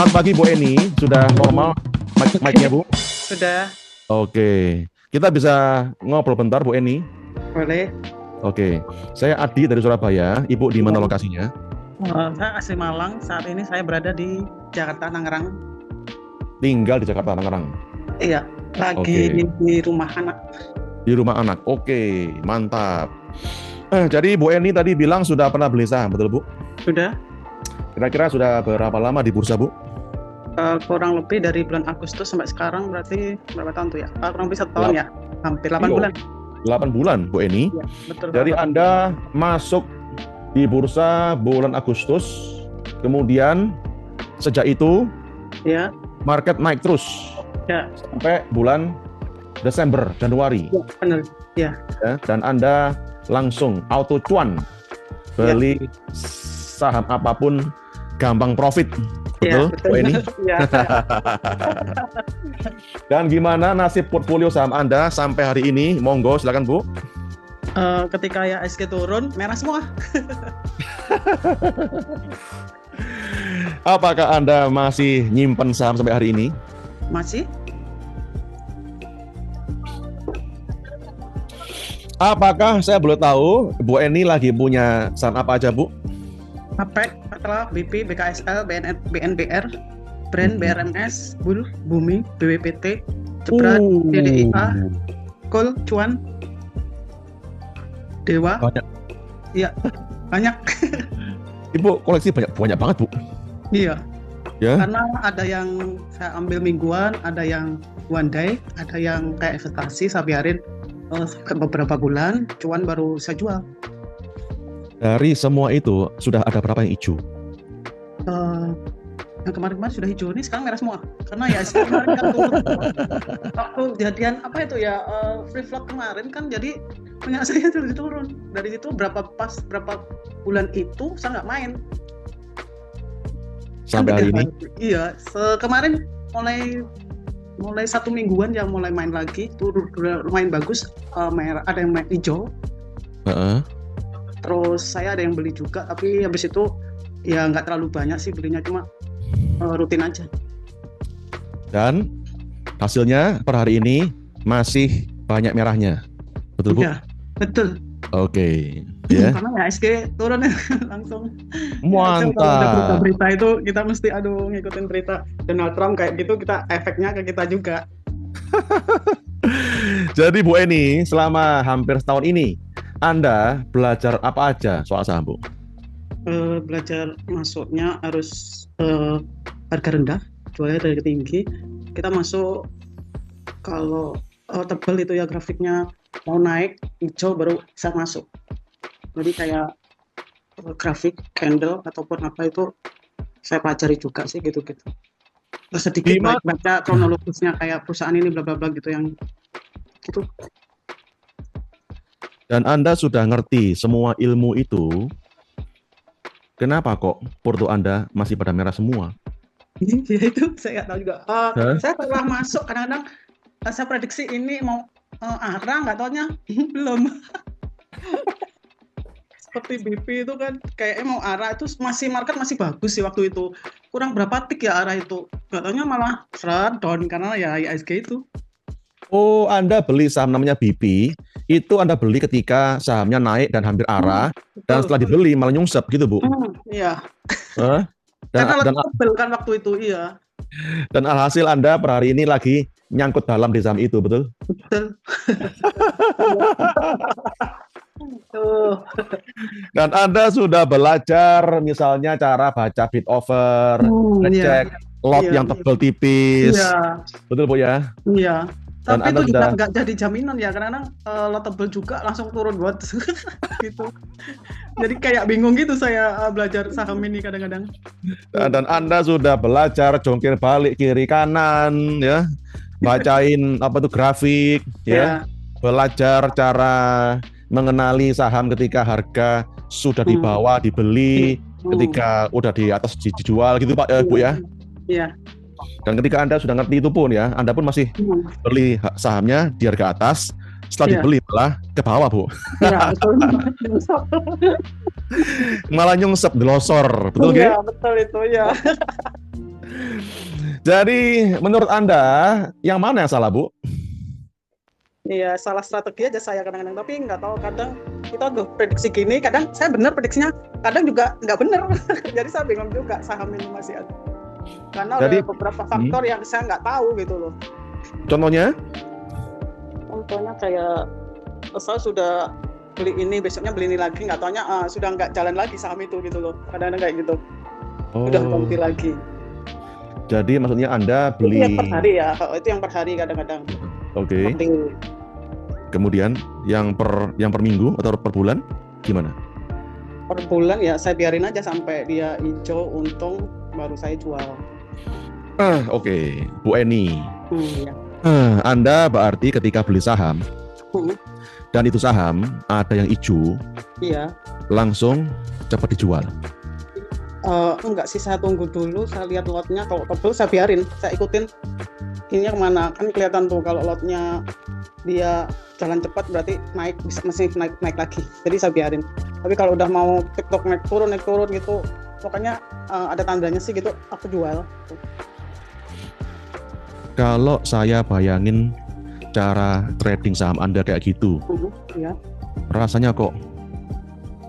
Selamat pagi Bu Eni, sudah normal mic-nya Bu? Sudah. Oke, kita bisa ngobrol bentar Bu Eni? Boleh. Oke, saya Adi dari Surabaya. Ibu di mana lokasinya? Saya asli Malang. Saat ini saya berada di Jakarta, Tangerang. Tinggal di Jakarta, Tangerang. Iya, lagi di rumah anak. Di rumah anak. Oke, mantap. Jadi Bu Eni tadi bilang sudah pernah beli saham, betul Bu? Sudah. Kira-kira sudah berapa lama di bursa Bu? Kurang lebih dari bulan Agustus sampai sekarang, berarti berapa tahun tuh ya? Kurang lebih 1 tahun ya, hampir 8 bulan. 8 bulan Bu Eni. Ya, betul. Jadi Anda masuk di bursa bulan Agustus, kemudian sejak itu ya, market naik terus ya, sampai bulan Desember, Januari. Ya, benar. Ya. Dan Anda langsung auto cuan beli saham apapun, gampang profit. Betul, betul. Bu Eni? Ya. Dan gimana nasib portfolio saham Anda sampai hari ini? Monggo, silakan Bu. Ketika IHSG turun, merah semua. Apakah Anda masih nyimpen saham sampai hari ini? Masih. Apakah saya boleh tahu Bu Eni lagi punya saham apa aja Bu? APEC, Petra, BP, BKSL, BNBR, Brand, BRMS, Bull, Bumi, BWPT, Ceprat, DDIA, Kol, Cuan, Dewa. Banyak. Iya, banyak. Ibu koleksi banyak banget Bu. Iya. Ya. Karena ada yang saya ambil mingguan, ada yang one day, ada yang kayak investasi saya biarin beberapa bulan, cuan baru saya jual. Dari semua itu sudah ada berapa yang hijau? Yang kemarin sudah hijau, ini sekarang merah semua. Karena ya kemarin kan turun. Waktu kejadian apa itu ya, free float kemarin kan, jadi punya saya turun. Dari situ berapa bulan itu saya nggak main. Sampai hari ini? Iya, kemarin mulai 1 mingguan yang mulai main lagi, turun lumayan bagus, merah, ada yang main hijau. Terus saya ada yang beli juga, tapi habis itu ya nggak terlalu banyak sih belinya, cuma rutin aja. Dan hasilnya per hari ini masih banyak merahnya, betul Bu? Iya, betul. Oke. Ya. Karena ya IHSG turun langsung. Mantap. Berita itu kita mesti ngikutin berita Donald Trump kayak gitu, kita efeknya ke kita juga. Jadi Bu Eni, selama hampir setahun ini Anda belajar apa aja soal saham Bu? Belajar masuknya harus harga rendah, jualnya dari tinggi. Kita masuk kalau tebal itu ya, grafiknya mau naik hijau baru bisa masuk. Jadi kayak grafik candle ataupun apa itu saya pelajari juga sih, gitu-gitu. Terus sedikit baca kronologisnya kayak perusahaan ini bla bla bla gitu, yang gitu. Dan Anda sudah ngerti semua ilmu itu, kenapa kok porto Anda masih pada merah semua? Ya itu saya nggak tahu juga. Saya pernah masuk, kadang-kadang saya prediksi ini mau arah, nggak taunya belum. Seperti BP itu kan kayaknya mau arah, itu market masih bagus sih waktu itu. Kurang berapa tik ya arah itu, nggak taunya malah down karena ya IHSG itu. Oh, Anda beli saham namanya BP, itu Anda beli ketika sahamnya naik dan hampir arah, dan setelah dibeli malah nyungsep gitu Bu? Iya. Dan tebel kan waktu itu, iya. Dan alhasil Anda per hari ini lagi nyangkut dalam di saham itu, betul? Betul. Dan Anda sudah belajar misalnya cara baca bid offer, ngecek lot yang tebal tipis, betul Bu ya? Iya. Dan tapi itu juga nggak jadi jaminan ya, karena lot tebal juga langsung turun buat gitu. Jadi kayak bingung gitu saya belajar saham ini kadang-kadang. Dan Anda sudah belajar jongkir balik kiri kanan ya, bacain apa tuh grafik ya, belajar cara mengenali saham ketika harga sudah di bawah dibeli, ketika udah di atas dijual gitu Pak Bu ya. Iya. Dan ketika Anda sudah ngerti itu pun ya, Anda pun masih beli sahamnya di harga atas, setelah dibeli malah ke bawah Bu. Iya, betul. Malah nyungsep delosor, betul Iya, betul itu ya. Jadi menurut Anda yang mana yang salah, Bu? Iya, salah strategi aja saya kadang-kadang, tapi nggak tahu, kadang kita udah prediksi gini, kadang saya benar prediksinya, kadang juga nggak benar. Jadi saya bingung juga saham ini masih ada. Karena Jadi, ada beberapa faktor yang saya nggak tahu gitu loh. Contohnya? Contohnya kayak saya sudah beli ini, besoknya beli ini lagi, nggak taunya sudah nggak jalan lagi saham itu gitu loh. Kadang-kadang kayak gitu. Udah ganti lagi. Jadi maksudnya Anda beli... Itu yang per hari ya, itu yang per hari kadang-kadang. Oke. Kemudian yang per minggu atau per bulan gimana? Per bulan ya saya biarin aja sampai dia hijau untung baru saya jual. Oke. Bu Eni. Ya. Anda berarti ketika beli saham dan itu saham ada yang hijau, iya, langsung cepat dijual. Enggak sih, saya tunggu dulu, saya lihat lotnya, kalau tebel saya biarin, saya ikutin ini kemana, kan kelihatan tuh kalau lotnya dia jalan cepat berarti naik, bisa masih naik lagi, jadi saya biarin. Tapi kalau udah mau TikTok naik turun gitu, pokoknya ada tandanya sih gitu, aku jual. Kalau saya bayangin cara trading saham Anda kayak gitu, ya. Rasanya kok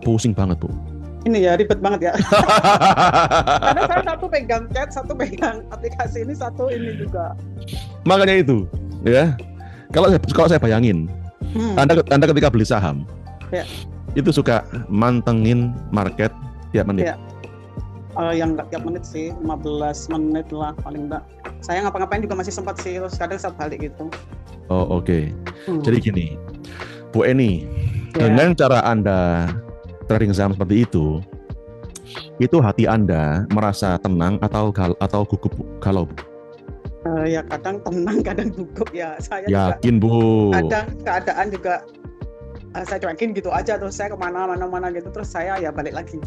pusing banget, Bu. Ini ya ribet banget ya. Karena saya satu pegang chat, satu pegang aplikasi ini, satu ini juga. Makanya itu, ya. Kalau saya bayangin, Anda ketika beli saham, ya, itu suka mantengin market tiap menit. Ya. Yang nggak tiap menit sih, 15 menit lah paling enggak. Saya ngapa-ngapain juga masih sempat sih, terus kadang saya balik gitu. Oh, oke. Jadi gini, Bu Eni, dengan cara Anda trading saham seperti itu hati Anda merasa tenang atau gugup, galau, Bu? Ya kadang tenang, kadang gugup ya. Saya yakin, juga, Bu. kadang keadaan juga saya cuekin gitu aja, terus saya kemana-mana gitu, terus saya ya balik lagi.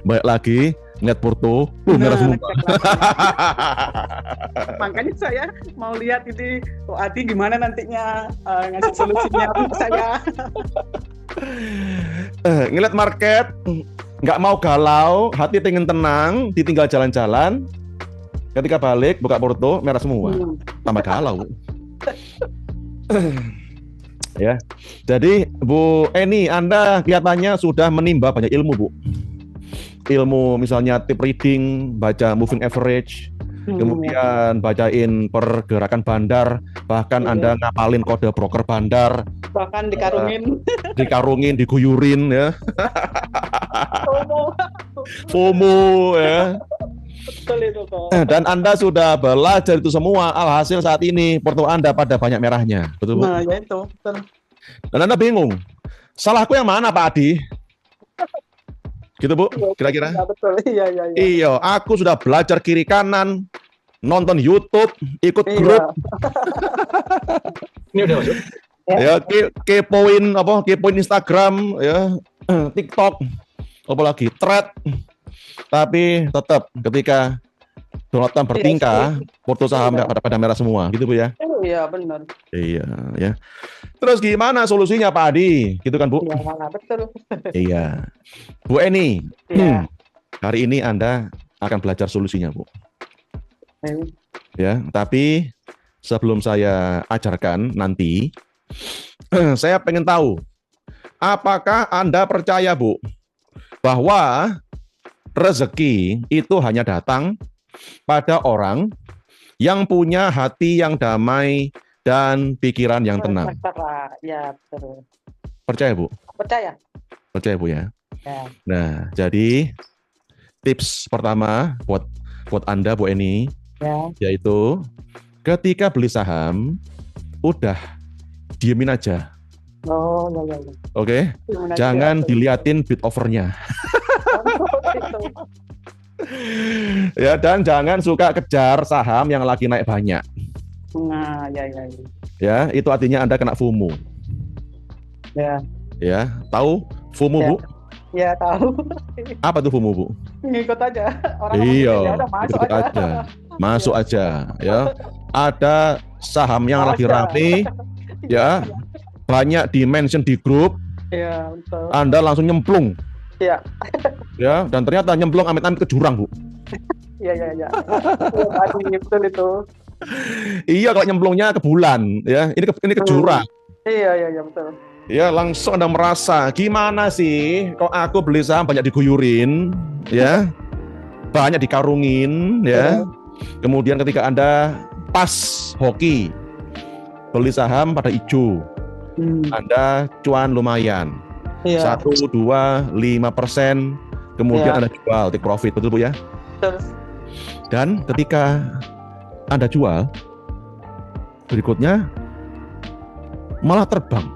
Balik lagi, ngeliat porto, merah semua. Makanya saya mau lihat ini, Adi gimana nantinya ngasih solusinya untuk saya. Ngeliat market, nggak mau galau, hati pengen tenang, ditinggal jalan-jalan. Ketika balik, buka porto, merah semua. Tambah galau. Ya, jadi Bu Eni, Anda kelihatannya sudah menimba banyak ilmu, Bu. Ilmu misalnya tip reading, baca moving average, kemudian bacain pergerakan bandar, bahkan Anda ngapalin kode broker bandar, bahkan dikarungin, diguyurin ya. FOMO ya. Betul itu kok. Dan Anda sudah belajar itu semua, alhasil saat ini porto Anda pada banyak merahnya, betul, Bu? Nah, ya itu, betul. Dan Anda bingung, salahku yang mana, Pak Adi? Gitu, Bu, kira-kira? Ya, betul, iya. Iya, aku sudah belajar kiri kanan, nonton YouTube, ikut grup. Ini udah masuk. Ya, kepoin Instagram, ya, TikTok, apalagi thread. Tapi tetap ketika Donald Trump bertingkah, porto saham pada merah semua, gitu, Bu ya? Iya, benar. Iya, ya. Terus gimana solusinya, Pak Adi? Gitu kan, Bu? Iya, betul. Iya. Bu Eni, hari ini Anda akan belajar solusinya, Bu. Ya, tapi sebelum saya ajarkan nanti, saya pengen tahu, apakah Anda percaya, Bu, bahwa rezeki itu hanya datang pada orang yang punya hati yang damai dan pikiran yang tenang? Ya, betul. Percaya, Bu? Percaya. Percaya, Bu ya? Ya. Nah, jadi tips pertama buat Anda, Bu Eni, yaitu ketika beli saham, udah diemin aja. Oh, ya. Oke? Jangan diliatin bid offernya. Ya, dan jangan suka kejar saham yang lagi naik banyak. Nah, ya. Ya, itu artinya Anda kena FOMO. Ya. Ya, tahu FOMO, Bu? Ya, tahu. Apa tuh FOMO, Bu? Ngikut aja. Orang iya, masuk aja. Masuk aja, ya. Ada saham yang lagi rame, ya. Banyak di-mention di grup. Iya, betul. Anda langsung nyemplung. Iya. Ya, dan ternyata nyemplung amit-amit ke jurang, Bu. Iya, iya, iya. Iya, betul itu. Iya, kalau nyemplungnya ke bulan, ya. Ini ke jurang. Iya, iya, iya, betul. Ya, langsung Anda merasa, gimana sih kok aku beli saham banyak diguyurin, ya, banyak dikarungin, ya. Kemudian ketika Anda pas hoki, beli saham pada hijau, Anda cuan lumayan. 1, 2, 5%, kemudian Anda jual, take profit, betul Bu ya? Betul. Dan ketika Anda jual, berikutnya malah terbang.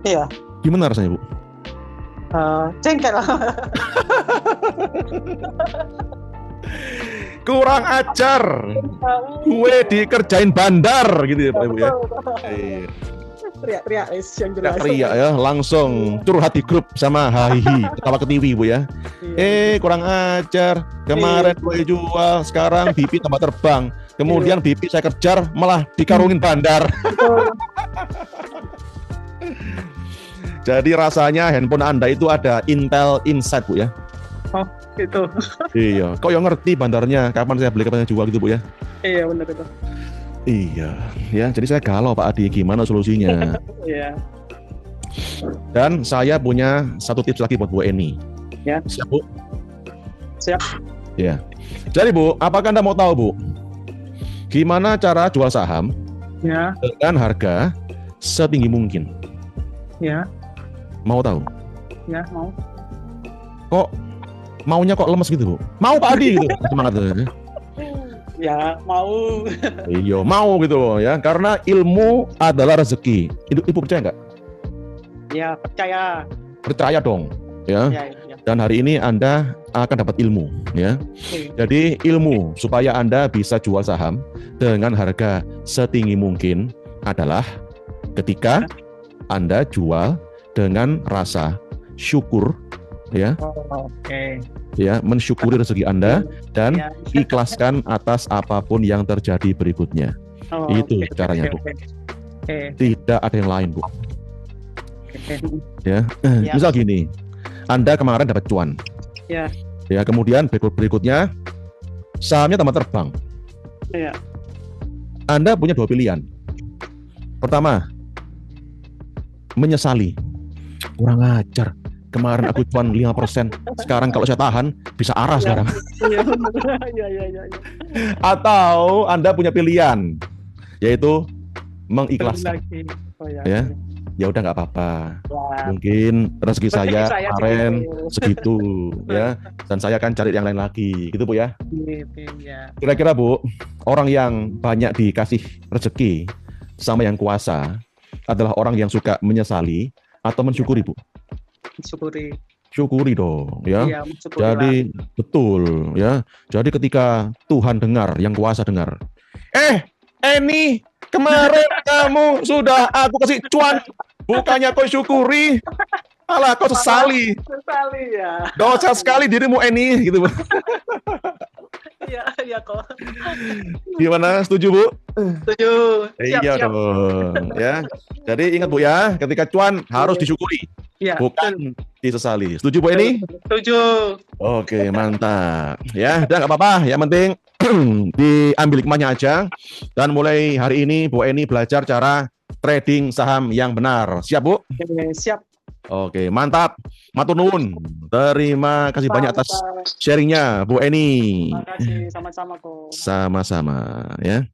Iya. Gimana rasanya Bu? Jengkel. Kurang ajar, gue dikerjain bandar gitu ya Pak Ibu ya. Teriak-teriak yang jelas. Teriak ya, langsung curhat di grup sama hahihi, ketawa ke TV Bu ya. Kurang ajar, kemarin gue jual, sekarang BP tambah terbang. Kemudian BP saya kejar, malah dikarungin bandar. Jadi rasanya handphone Anda itu ada Intel Inside Bu ya. Oh, itu. Iya, kok yang ngerti bandarnya, kapan saya beli, kapan saya jual gitu Bu ya. Iya, benar itu. Iya, ya. Jadi saya galau Pak Adi, gimana solusinya? Iya. Dan saya punya satu tips lagi buat Bu Eni. Ya. Siap Bu? Siap. Ya. Jadi Bu, apakah Anda mau tahu Bu, gimana cara jual saham dengan harga setinggi mungkin? Ya. Mau tahu? Ya, mau. Kok maunya kok lemes gitu Bu? Mau Pak Adi gitu, semangat tuh. Ya, mau. Iya, mau gitu loh ya, karena ilmu adalah rezeki. Ibu percaya nggak? Ya, percaya. Percaya dong, ya. Ya. Dan hari ini Anda akan dapat ilmu, ya. Jadi ilmu supaya Anda bisa jual saham dengan harga setinggi mungkin adalah ketika Anda jual dengan rasa syukur, ya. Ya, mensyukuri rezeki Anda dan ikhlaskan atas apapun yang terjadi berikutnya. Itu caranya, Bu. Tidak ada yang lain, Bu. Ya. Misal gini, Anda kemarin dapat cuan. Ya. Ya, kemudian berikutnya sahamnya tambah terbang. Iya. Anda punya 2 pilihan. Pertama, menyesali. Kurang ajar. Kemarin aku cuan 5%. Sekarang kalau saya tahan, bisa arah sekarang. Iya. Atau Anda punya pilihan, yaitu mengikhlaskan. Ya udah nggak apa-apa. Mungkin rezeki saya kemarin segitu, ya. Dan saya akan cari yang lain lagi, gitu Bu ya. Kira-kira Bu, orang yang banyak dikasih rezeki sama yang kuasa adalah orang yang suka menyesali atau mensyukuri Bu? Syukuri dong, ya. Iya, jadi betul, ya. Jadi ketika Tuhan dengar, yang kuasa dengar, Eni, kemarin kamu sudah aku kasih cuan, bukannya kau syukuri, malah kau sesali. Ya. Dosa sekali dirimu Eni, gitu Bu. Iya kok. Gimana, setuju Bu? Setuju. Iya dong, ya. Jadi ingat Bu ya, ketika cuan harus disyukuri, bukan disesali. Setuju Bu Eni? Setuju. Oke, mantap. Ya, udah nggak apa-apa. Yang penting diambil hikmahnya aja. Dan mulai hari ini Bu Eni belajar cara trading saham yang benar. Siap Bu? Siap. Oke, mantap. Matur nuwun. Terima kasih banyak atas sharingnya Bu Eni. Terima kasih, sama-sama kok. Sama-sama ya.